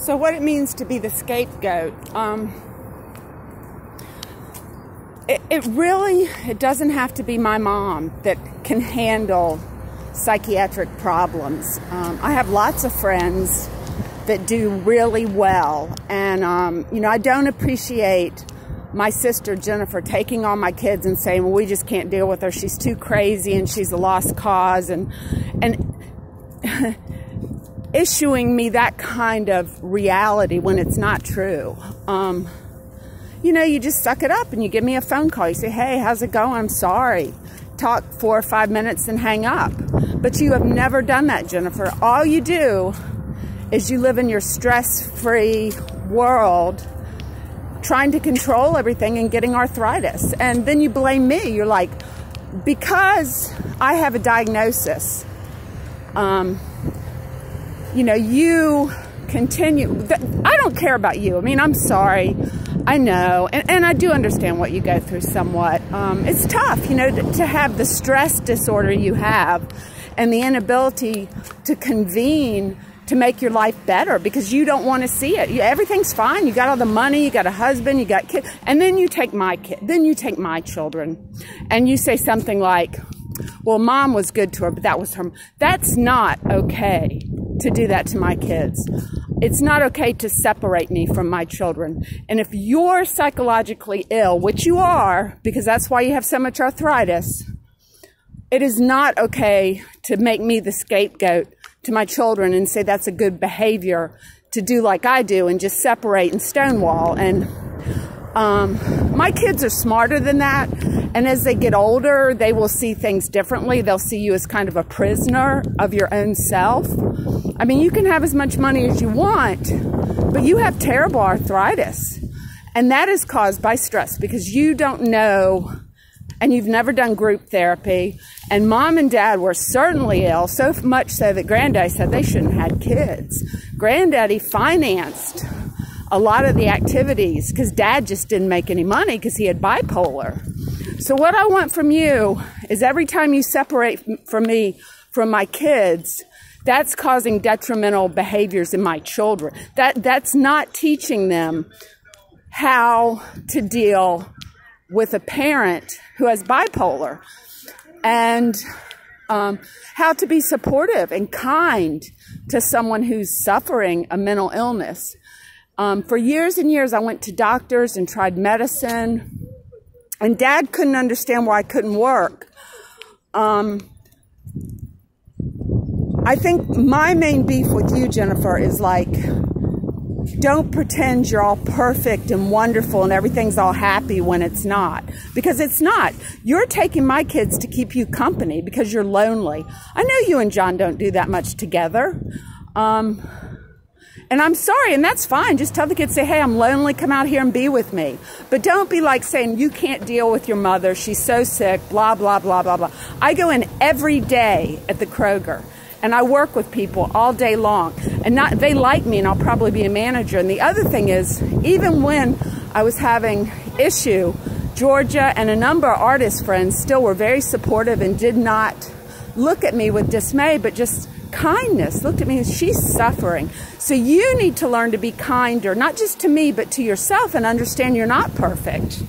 So what it means to be the scapegoat, it doesn't have to be my mom that can handle psychiatric problems. I have lots of friends that do really well, and you know, I don't appreciate my sister Jennifer taking on my kids and saying, well, we just can't deal with her, she's too crazy and she's a lost cause, and issuing me that kind of reality when it's not true. You know, you just suck it up and you give me a phone call. You say, hey, how's it going? I'm sorry. Talk 4 or 5 minutes and hang up. But you have never done that, Jennifer. All you do is you live in your stress-free world trying to control everything and getting arthritis. And then you blame me. You're like, because I have a diagnosis, you know, you continue. I don't care about you. I mean, I'm sorry. I know. And I do understand what you go through somewhat. It's tough, you know, to have the stress disorder you have and the inability to convene to make your life better because you don't want to see it. Everything's fine. You got all the money, you got a husband, you got kids, and then you take my kid, then you take my children, and you say something like, well, mom was good to her, but that was her. That's not okay to do that to my kids. It's not okay to separate me from my children. And if you're psychologically ill, which you are, because that's why you have so much arthritis, it is not okay to make me the scapegoat to my children and say that's a good behavior to do like I do and just separate and stonewall. And my kids are smarter than that. And as they get older, they will see things differently. They'll see you as kind of a prisoner of your own self. I mean, you can have as much money as you want, but you have terrible arthritis. And that is caused by stress because you don't know, and you've never done group therapy. And mom and dad were certainly ill, so much so that granddaddy said they shouldn't have had kids. Granddaddy financed a lot of the activities because dad just didn't make any money because he had bipolar. So what I want from you is every time you separate from me, from my kids, that's causing detrimental behaviors in my children. That's not teaching them how to deal with a parent who has bipolar and how to be supportive and kind to someone who's suffering a mental illness. For years and years, I went to doctors and tried medicine, and dad couldn't understand why I couldn't work. I think my main beef with you, Jennifer, is like, don't pretend you're all perfect and wonderful and everything's all happy when it's not. Because it's not. You're taking my kids to keep you company because you're lonely. I know you and John don't do that much together. And I'm sorry, and that's fine. Just tell the kids, say, hey, I'm lonely, come out here and be with me. But don't be like saying, you can't deal with your mother, she's so sick, blah, blah, blah, blah, blah. I go in every day at the Kroger, and I work with people all day long. And they like me, and I'll probably be a manager. And the other thing is, even when I was having issue, Georgia and a number of artist friends still were very supportive and did not look at me with dismay, but just kindness. Looked at me and she's suffering. So you need to learn to be kinder, not just to me, but to yourself, and understand you're not perfect.